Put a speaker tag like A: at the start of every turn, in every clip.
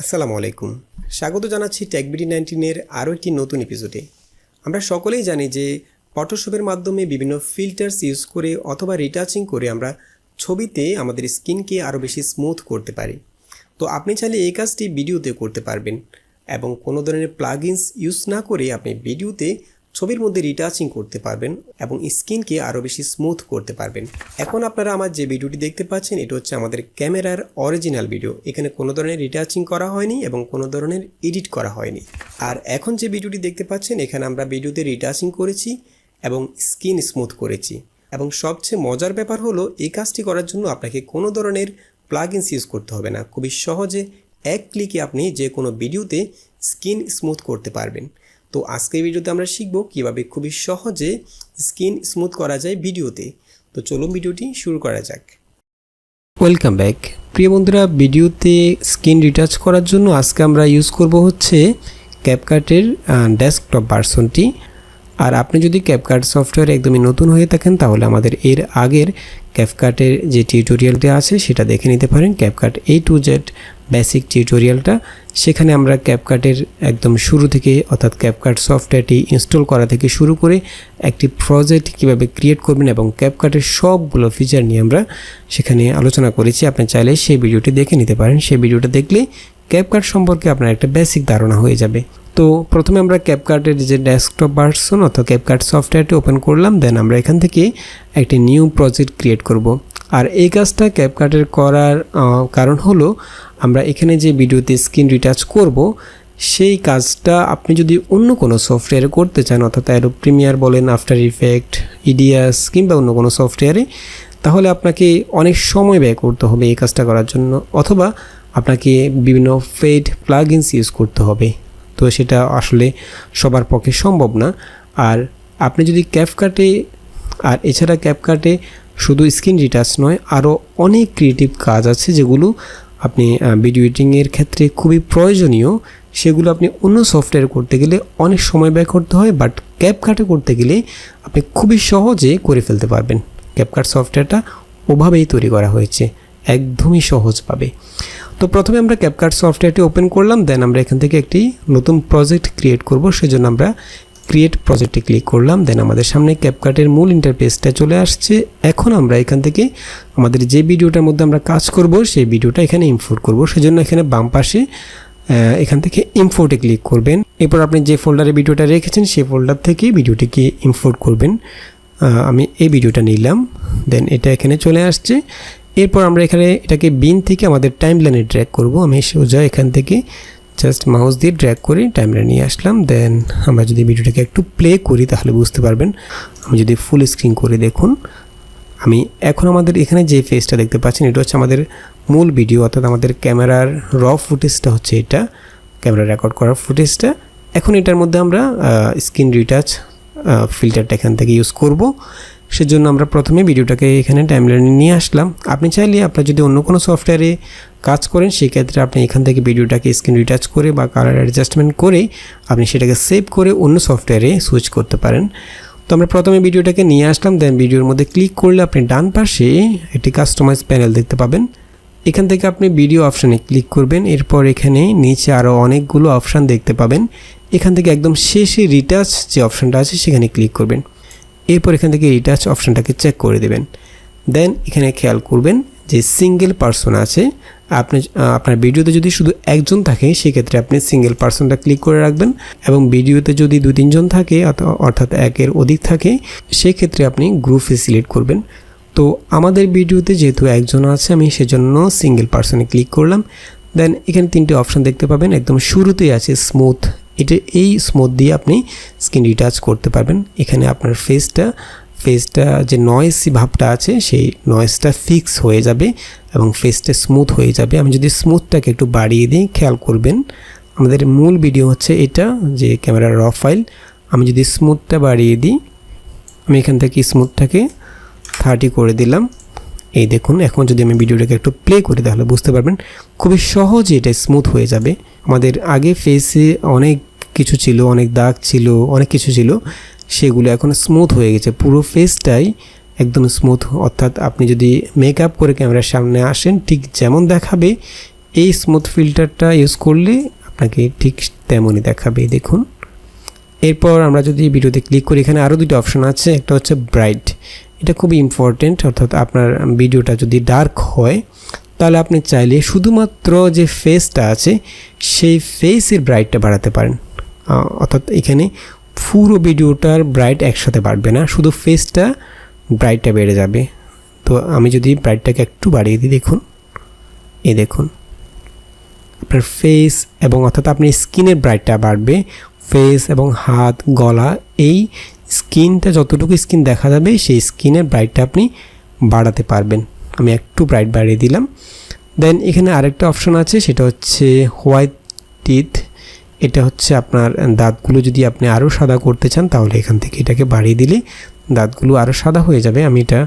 A: আসসালামু আলাইকুম। স্বাগত জানাচ্ছি টেকবিডি 19 এর আরও একটি নতুন এপিসোডে। আমরা সকলেই জানি যে ফটোশপের মাধ্যমে বিভিন্ন ফিল্টার্স ইউজ করে অথবা রিটাচিং করে আমরা ছবিতে আমাদের স্কিনকে আরও বেশি স্মুথ করতে পারি। তো আপনি চাইলে এই কাজটি ভিডিওতে করতে পারবেন এবং কোনো ধরনের প্লাগইনস ইউজ না করে আপনি ভিডিওতে ছবির মধ্যে রিটাচিং করতে পারবেন এবং স্কিনকে আরও বেশি স্মুথ করতে পারবেন। এখন আপনারা আমার যে ভিডিওটি দেখতে পাচ্ছেন এটা হচ্ছে আমাদের ক্যামেরার অরিজিনাল ভিডিও। এখানে কোনো ধরনের রিটাচিং করা হয়নি এবং কোনো ধরনের এডিট করা হয়নি। আর এখন যে ভিডিওটি দেখতে পাচ্ছেন এখানে আমরা ভিডিওতে রিটাচিং করেছি এবং স্কিন স্মুথ করেছি। এবং সবচেয়ে মজার ব্যাপার হলো এই কাজটি করার জন্য আপনাকে কোনো ধরনের প্লাগইনস ইউজ করতে হবে না। খুবই সহজে এক ক্লিকে আপনি যে কোনো ভিডিওতে স্কিন স্মুথ করতে পারবেন। তো আজকের ভিডিওতে আমরা শিখব কিভাবে খুবই সহজে স্কিন স্মুথ করা যায় ভিডিওতে। তো চলুন ভিডিওটি শুরু করা যাক। ওয়েলকাম ব্যাক প্রিয় বন্ধুরা। ভিডিওতে স্কিন রিটাচ করার জন্য আজকে আমরা ইউজ করব হচ্ছে ক্যাপকাটের ডেস্কটপ ভার্সনটি। আর আপনি যদি ক্যাপকাট সফটওয়্যার একদমই নতুন হয়ে থাকেন তাহলে আমাদের এর আগের ক্যাপকাটের যে টিউটোরিয়ালটা আছে সেটা দেখে নিতে পারেন, CapCut A to Z basic টিউটোরিয়ালটা। সেখানে আমরা ক্যাপকাটের একদম শুরু থেকে অর্থাৎ ক্যাপকাট সফটওয়্যারটি ইনস্টল করা থেকে শুরু করে একটি প্রজেক্ট কীভাবে ক্রিয়েট করবেন এবং ক্যাপকাটের সবগুলো ফিচার নিয়ে আমরা সেখানে আলোচনা করেছি। আপনি চাইলে সেই ভিডিওটি দেখে নিতে পারেন। সেই ভিডিওটা দেখলে ক্যাপকাট সম্পর্কে আপনার একটা বেসিক ধারণা হয়ে যাবে। তো প্রথমে আমরা ক্যাপকাটের যে ডেস্কটপ ভার্সন অর্থাৎ ক্যাপকাট সফটওয়্যারটি ওপেন করলাম। দেন আমরা এখান থেকে একটি নিউ প্রজেক্ট ক্রিয়েট করব। আর এই কাজটা ক্যাপকাটের করার কারণ হলো আমরা এখানে যে ভিডিওতে স্ক্রিন রিটাচ করব সেই কাজটা আপনি যদি অন্য কোনো সফটওয়্যারে করতে চান অর্থাৎ অ্যাডোব প্রিমিয়ার বলেন, আফটার ইফেক্ট, EDIUS কিংবা অন্য কোনো সফটওয়্যারে, তাহলে আপনাকে অনেক সময় ব্যয় করতে হবে এই কাজটা করার জন্য, অথবা আপনাকে বিভিন্ন পেইড প্লাগইনস ইউজ করতে হবে। তো সেটা আসলে সবার পক্ষে সম্ভব না। আর আপনি যদি ক্যাপকাটে, আর এছাড়া ক্যাপকাটে শুধু স্ক্রিন রিটাচ নয়, আরও অনেক ক্রিয়েটিভ কাজ আছে যেগুলো আপনি ভিডিও এডিটিংয়ের ক্ষেত্রে খুবই প্রয়োজনীয়। সেগুলো আপনি অন্য সফটওয়্যার করতে গেলে অনেক সময় ব্যয় করতে হয়, বাট ক্যাপকাটে করতে গেলে আপনি খুবই সহজে করে ফেলতে পারবেন। ক্যাপকাট সফটওয়্যারটা ওভাবেই তৈরি করা হয়েছে, একদমই সহজভাবে। তো প্রথমে আমরা ক্যাপকাট সফটওয়্যারটি ওপেন করলাম। দেন আমরা এখান থেকে একটি নতুন প্রজেক্ট ক্রিয়েট করব। সেজন্য আমরা ক্রিয়েট প্রজেক্টে ক্লিক করলাম। দেন আমাদের সামনে ক্যাপকাটের মূল ইন্টারফেসটা চলে আসছে। এখন আমরা এখান থেকে আমাদের যে ভিডিওটার মধ্যে আমরা কাজ করব সেই ভিডিওটা এখানে ইম্পোর্ট করব। সেজন্য এখানে বাম পাশে এখান থেকে ইম্পোর্টে ক্লিক করবেন। এরপর আপনি যে ফোল্ডারে ভিডিওটা রেখেছেন সেই ফোল্ডার থেকে ভিডিওটিকে ইম্পোর্ট করবেন। আমি এই ভিডিওটা নিলাম। দেন এটা এখানে চলে আসছে। এরপর আমরা এখানে এটাকে বিন থেকে আমাদের টাইমলাইনে ড্র্যাগ করব। আমি সোজা এখান থেকে জাস্ট মাউস দিয়ে ড্র্যাগ করে টাইমলাইনে নিয়ে আসলাম। দেন আমরা যদি ভিডিওটাকে একটু প্লে করি তাহলে বুঝতে পারবেন। আমি যদি ফুল স্ক্রিন করে দেখুন, আমি এখন আমাদের এখানে যে ফেসটা দেখতে পাচ্ছেন এটা হচ্ছে আমাদের মূল ভিডিও, অর্থাৎ আমাদের ক্যামেরার র ফুটেজটা হচ্ছে এটা, ক্যামেরা রেকর্ড করার ফুটেজটা। এখন এটার মধ্যে আমরা স্ক্রিন রিটাচ ফিল্টারটা এখান থেকে ইউজ করব। সেজন্য আমরা প্রথমে ভিডিওটাকে এখানে টাইমলাইনে নিয়ে আসলাম। আপনি চাইলে আপনার যদি অন্য কোনো সফটওয়্যারে কাজ করেন সেক্ষেত্রে আপনি এখান থেকে ভিডিওটাকে স্ক্রিন রিটাচ করে বা কালার অ্যাডজাস্টমেন্ট করে আপনি সেটাকে সেভ করে অন্য সফটওয়্যারে সুইচ করতে পারেন। তো আমরা প্রথমে ভিডিওটাকে নিয়ে আসলাম। দেন ভিডিওর মধ্যে ক্লিক করলে আপনি ডান পাশে একটি কাস্টমাইজ প্যানেল দেখতে পাবেন। এখান থেকে আপনি ভিডিও অপশানে ক্লিক করবেন। এরপর এখানে নিচে আরও অনেকগুলো অপশান দেখতে পাবেন। এখান থেকে একদম শেষে রিটাচ যে অপশানটা আছে সেখানে ক্লিক করবেন। এরপর এখান থেকে রিটাচ অপশানটাকে চেক করে দেবেন। দেন এখানে খেয়াল করবেন যে সিঙ্গেল পারসন আছে। আপনার ভিডিওতে যদি শুধু একজন থাকে সেক্ষেত্রে আপনি সিঙ্গেল পারসনটা ক্লিক করে রাখবেন, এবং ভিডিওতে যদি 2-3 জন থাকে অর্থাৎ একের অধিক থাকে সেক্ষেত্রে আপনি গ্রুপে সিলেক্ট করবেন। তো আমাদের ভিডিওতে যেহেতু একজন আছে আমি সেজন্য সিঙ্গেল পারসনে ক্লিক করলাম। দেন এখানে 3টে অপশান দেখতে পাবেন। একদম শুরুতেই আছে স্মুথ। এই স্মুথ দিয়ে আপনি স্ক্রিন রিটাচ করতে পারবেন। এখানে আপনার ফেসটা যে নয়েসি ভাবটা আছে সেই নয়েসটা ফিক্স হয়ে যাবে এবং ফেসটা স্মুথ হয়ে যাবে। আমি যদি স্মুথটাকে একটু বাড়িয়ে দিই, খেয়াল করবেন আমাদের মূল ভিডিও হচ্ছে এটা, যে ক্যামেরার র ফাইল। আমি যদি স্মুথটা বাড়িয়ে দিই, আমি এখান থেকে স্মুথটাকে 30 করে দিলাম। এই দেখুন, এখন যদি আমি ভিডিওটাকে একটু প্লে করি তাহলে বুঝতে পারবেন খুবই সহজে এটা স্মুথ হয়ে যাবে। আমাদের আগে ফেসে অনেক কিছু ছিল, অনেক দাগ ছিল, অনেক কিছু ছিল, সেগুলো এখন স্মুথ হয়ে গেছে। পুরো ফেসটাই একদম স্মুথ। অর্থাৎ আপনি যদি মেকআপ করে ক্যামেরার সামনে আসেন ঠিক যেমন দেখাবে এই স্মুথ ফিল্টারটা ইউজ করলে আপনাকে ঠিক তেমনই দেখাবে, দেখুন। এরপর আমরা যদি ভিডিওতে ক্লিক করি, এখানে আরও দুটো অপশন আছে। একটা হচ্ছে ব্রাইট, এটা খুবই ইম্পর্টেন্ট, অর্থাৎ আপনার ভিডিওটা যদি ডার্ক হয় তাহলে আপনি চাইলে শুধুমাত্র যে ফেসটা আছে সেই ফেসের ব্রাইটটা বাড়াতে পারেন। অর্থাৎ এখানে পুরো ভিডিওটার ব্রাইট একসাথে বাড়বে না, শুধু ফেসটা ব্রাইটটা বেড়ে যাবে। তো আমি যদি ব্রাইটটাকে একটু বাড়িয়ে দিই, দেখুন, এই দেখুন আপনার ফেস এবং অর্থাৎ আপনি স্কিনের ব্রাইটটা বাড়বে, ফেস এবং হাত, গলা, এই স্কিনটা যতটুকু স্কিন দেখা যাবে সেই স্কিনের ব্রাইটটা আপনি বাড়াতে পারবেন। আমি একটু ব্রাইট বাড়িয়ে দিলাম। দেন এখানে আরেকটা অপশন আছে, সেটা হচ্ছে হোয়াইট টিথ। এটা হচ্ছে আপনার দাঁতগুলো যদি আপনি আরও সাদা করতে চান তাহলে এখান থেকে এটাকে বাড়িয়ে দিলে দাঁতগুলো আরও সাদা হয়ে যাবে। আমি এটা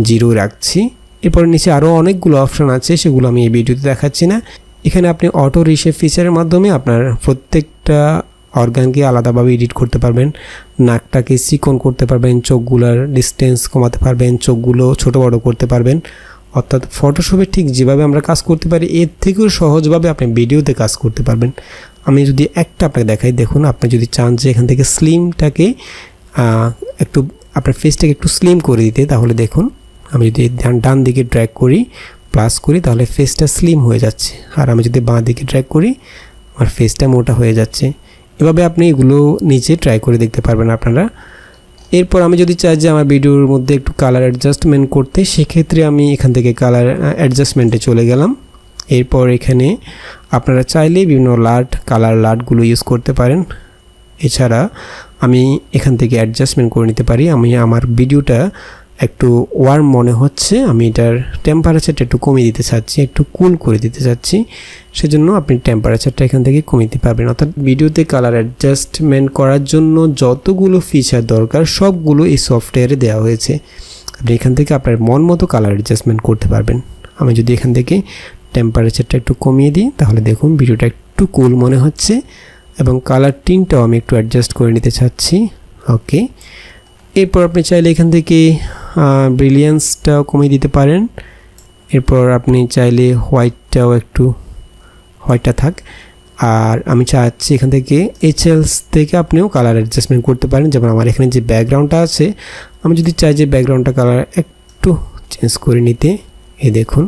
A: 0 রাখছি। এরপর নিচে আরও অনেকগুলো অপশন আছে, সেগুলো আমি এই ভিডিওতে দেখাচ্ছি না। এখানে আপনি অটো রিশেপ ফিচারের মাধ্যমে আপনার প্রত্যেকটা অর্গানকে আলাদাভাবে এডিট করতে পারবেন, নাকটাকে চিকন করতে পারবেন, চোখগুলোর ডিস্টেন্স কমাতে পারবেন, চোখগুলো ছোট বড় করতে পারবেন। অর্থাৎ ফটোশপে ঠিক যেভাবে আমরা কাজ করতে পারি এর থেকেও সহজভাবে আপনি ভিডিওতে কাজ করতে পারবেন। আমি যদি একটা আপনাকে দেখাই, দেখুন, আপনি যদি চান যে এখান থেকে স্লিমটাকে একটু আপনার ফেসটাকে একটু স্লিম করে দিতে, তাহলে দেখুন আমি যদি ডান দিকে ড্র্যাগ করি, প্লাস করি, তাহলে ফেসটা স্লিম হয়ে যাচ্ছে। আর আমি যদি বাঁ দিকে ড্র্যাগ করি, আমার ফেসটা মোটা হয়ে যাচ্ছে। এভাবে আপনি এগুলো নিচে ট্রাই করে দেখতে পারবেন আপনারা। এরপর আমি যদি চাই যে আমার ভিডিওর মধ্যে একটু কালার অ্যাডজাস্টমেন্ট করতে, সেক্ষেত্রে আমি এখান থেকে কালার অ্যাডজাস্টমেন্টে চলে গেলাম। এরপর এখানে আপনারা চাইলে বিভিন্ন কালার লাটগুলো ইউজ করতে পারেন। এছাড়া আমি এখান থেকে অ্যাডজাস্টমেন্ট করে নিতে পারি। আমি আমার ভিডিওটা একটু ওয়ার্ম মনে হচ্ছে, আমি এটার টেম্পারেচারটা একটু কমিয়ে দিতে চাচ্ছি, একটু কুল করে দিতে চাচ্ছি, সেজন্য আপনি টেম্পারেচারটা এখান থেকে কমিয়ে দিতে পারবেন। অর্থাৎ ভিডিওতে কালার অ্যাডজাস্টমেন্ট করার জন্য যতগুলো ফিচার দরকার সবগুলো এই সফটওয়্যারে দেওয়া হয়েছে। আপনি এখান থেকে আপনার মন মতো কালার অ্যাডজাস্টমেন্ট করতে পারবেন। আমি যদি এখান থেকে টেম্পারেচারটা একটু কমিয়ে দিই, তাহলে দেখুন ভিডিওটা একটু কুল মনে হচ্ছে এবং কালার টিনটাও আমি একটু অ্যাডজাস্ট করে নিতে চাচ্ছি। ওকে, এরপর আপনি চাইলে এখান থেকে ব্রিলিয়েন্সটাও কমিয়ে দিতে পারেন। এরপর আপনি চাইলে হোয়াইটটা থাক। আর আমি চাচ্ছি এখান থেকে এইচএলস থেকে আপনিও কালার অ্যাডজাস্টমেন্ট করতে পারেন। যেমন আমার এখানে যে ব্যাকগ্রাউন্ডটা আছে, আমি যদি চাই যে ব্যাকগ্রাউন্ডটা কালার একটু চেঞ্জ করে নিতে, এই দেখুন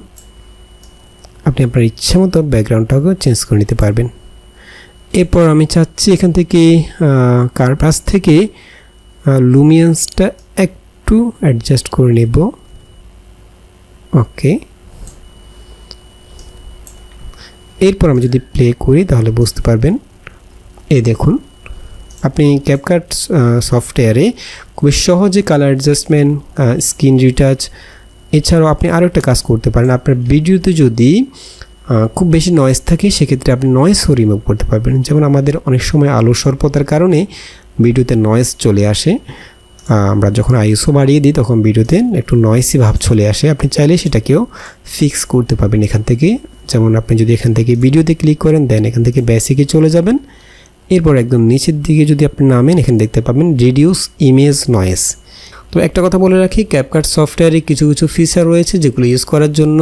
A: আপনি আপনার ইচ্ছা মতো ব্যাকগ্রাউন্ডটাকেও চেঞ্জ করে নিতে পারবেন। এরপর আমি চাচ্ছি এখান থেকে কার্ভাস থেকে লুমিয়েন্সটা একটু অ্যাডজাস্ট করে নেব। ওকে, এরপর আমি যদি প্লে করি তাহলে বুঝতে পারবেন। এই দেখুন আপনি ক্যাপকাট সফটওয়্যারে খুবই সহজে কালার অ্যাডজাস্টমেন্ট, স্ক্রিন রিটাচ, এছাড়াও আপনি আরও একটা কাজ করতে পারেন। আপনার ভিডিওতে যদি খুব বেশি নয়েজ থাকে সেক্ষেত্রে আপনি নয়েজও রিমুভ করতে পারবেন। যেমন আমাদের অনেক সময় আলো স্বল্পতার কারণে ভিডিওতে নয়েজ চলে আসে। আমরা যখন আইএসও বাড়িয়ে দিই তখন ভিডিওতে একটু নয়েসি ভাব চলে আসে। আপনি চাইলে সেটাকেও ফিক্স করতে পারবেন এখান থেকে। যেমন আপনি যদি এখান থেকে ভিডিওতে ক্লিক করেন, দেন এখান থেকে বেসিকে চলে যাবেন। এরপর একদম নিচের দিকে যদি আপনি নামেন, এখানে দেখতে পাবেন রিডিউস ইমেজ নয়েজ। তো একটা কথা বলে রাখি, ক্যাপকাট সফটওয়্যারে কিছু কিছু ফিচার রয়েছে যেগুলো ইউজ করার জন্য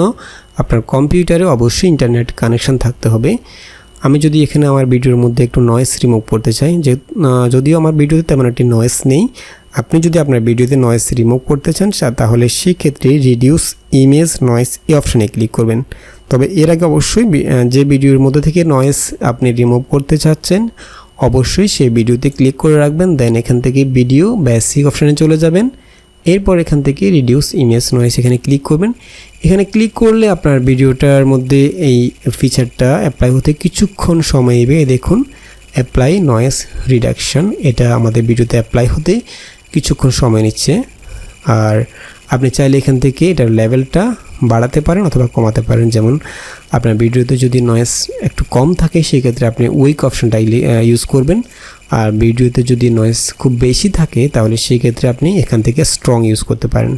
A: আপনার কম্পিউটারে অবশ্যই ইন্টারনেট কানেকশন থাকতে হবে। আমি যদি এখানে আমার ভিডিওর মধ্যে একটু নয়েজ রিমুভ করতে চাই, যদিও আমার ভিডিওতে তেমন একটি নয়েজ নেই, আপনি যদি আপনার ভিডিওতে নয়েজ রিমুভ করতে চান তাহলে সেক্ষেত্রে রিডিউস ইমেজ নয়েজ এই অপশানে ক্লিক করবেন। তবে এর আগে অবশ্যই যে ভিডিওর মধ্যে থেকে নয়েজ আপনি রিমুভ করতে চাচ্ছেন অবশ্যই সেই ভিডিওতে ক্লিক করে রাখবেন। দেন এখান থেকে ভিডিও বেসিক অপশানে চলে যাবেন। এরপর এখান থেকে রিডিউস ইমেজ নয়েজ এখানে ক্লিক করবেন। এখানে ক্লিক করলে আপনার ভিডিওটার মধ্যে এই ফিচারটা অ্যাপ্লাই হতে কিছুক্ষণ সময় নেবে। দেখুন অ্যাপ্লাই নয়েজ রিডাকশন, এটা আমাদের ভিডিওতে অ্যাপ্লাই হতে কিছুক্ষণ সময় নিচ্ছে। আর আপনি চাইলে এখান থেকে এটার লেভেলটা বাড়াতে পারেন অথবা কমাতে পারেন। যেমন আপনার ভিডিওতে যদি নয়েজ একটু কম থাকে সেক্ষেত্রে আপনি উইক অপশানটা ইউজ করবেন। আর ভিডিওতে যদি নয়েজ খুব বেশি থাকে তাহলে সেই ক্ষেত্রে আপনি এখান থেকে স্ট্রং ইউজ করতে পারেন।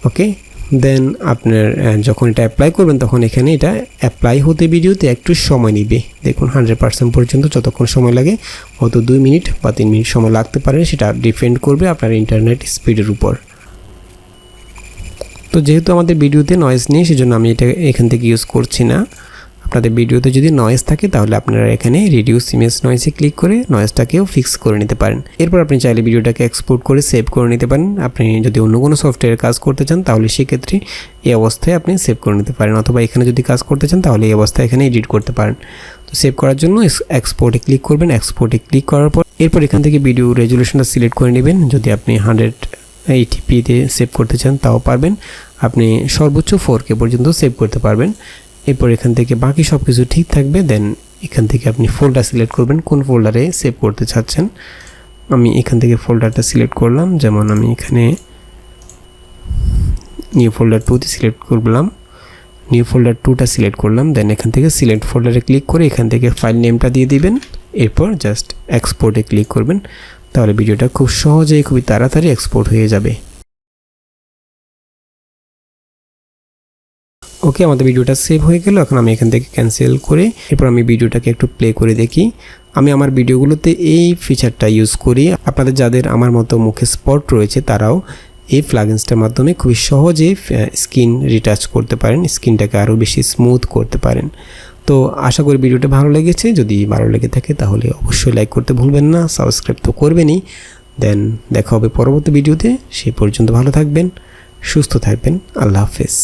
A: ওকে, দেন আপনার যখন এটা অ্যাপ্লাই করবেন তখন এখানে এটা অ্যাপ্লাই হতে ভিডিওতে একটু সময় নেবে। দেখুন 100% পর্যন্ত যতক্ষণ সময় লাগে, হয়তো 2 মিনিট বা 3 মিনিট সময় লাগতে পারে, সেটা ডিপেন্ড করবে আপনার ইন্টারনেট স্পিডের উপর। তো যেহেতু আমাদের ভিডিওতে নয়েজ নেই সেজন্য আমি এটা এখান থেকে ইউজ করছি না। আপনাদের ভিডিওতে যদি নয়েজ থাকে তাহলে আপনারা এখানে রিডিউস ইমেজ নয়েজে ক্লিক করে নয়েজটাকেও ফিক্স করে নিতে পারেন। এরপর আপনি চাইলে ভিডিওটাকে এক্সপোর্ট করে সেভ করে নিতে পারেন। আপনি যদি অন্য কোনো সফটওয়্যারে কাজ করতে চান তাহলে সেক্ষেত্রে এই অবস্থায় আপনি সেভ করে নিতে পারেন, অথবা এখানে যদি কাজ করতে চান তাহলে এই অবস্থায় এখানে এডিট করতে পারেন। তো সেভ করার জন্য এক্সপোর্টে ক্লিক করবেন। এক্সপোর্টে ক্লিক করার পর এরপর এখান থেকে ভিডিও রেজুলেশনটা সিলেক্ট করে নেবেন। যদি আপনি 180p-তে সেভ করতে চান তাও পারবেন, আপনি সর্বোচ্চ 4K পর্যন্ত সেভ করতে পারবেন। এরপর এখান থেকে বাকি সব কিছু ঠিক থাকবে। দেন এখান থেকে আপনি ফোল্ডার সিলেক্ট করবেন, কোন ফোল্ডারে সেভ করতে চাচ্ছেন। আমি এখান থেকে ফোল্ডারটা সিলেক্ট করলাম, যেমন আমি এখানে নিউ ফোল্ডার 2তে সিলেক্ট করলাম, নিউ ফোল্ডার 2টা সিলেক্ট করলাম। দেন এখান থেকে সিলেক্ট ফোল্ডারে ক্লিক করে এখান থেকে ফাইল নেমটা দিয়ে দিবেন। এরপর জাস্ট এক্সপোর্টে ক্লিক করবেন, তাহলে ভিডিওটা খুব সহজেই খুবই তাড়াতাড়ি এক্সপোর্ট হয়ে যাবে। ওকে, আমাদের ভিডিওটা সেভ হয়ে গেল। এখন আমি এখান থেকে ক্যান্সেল করে এরপর আমি ভিডিওটাকে একটু প্লে করে দেখি। আমি আমার ভিডিওগুলোতে এই ফিচারটা ইউজ করি। আপনাদের যাদের আমার মতো মুখে স্পট রয়েছে তারাও এই প্লাগইনসটার মাধ্যমে খুবই সহজে স্কিন রিটাচ করতে পারেন, স্কিনটাকে আরও বেশি স্মুথ করতে পারেন। তো আশা করি ভিডিওটা ভালো লেগেছে। যদি ভালো লেগে থাকে তাহলে অবশ্যই লাইক করতে ভুলবেন না, সাবস্ক্রাইব তো করবেনই। দেন দেখা হবে পরবর্তী ভিডিওতে। সেই পর্যন্ত ভালো থাকবেন, সুস্থ থাকবেন। আল্লাহ হাফেজ।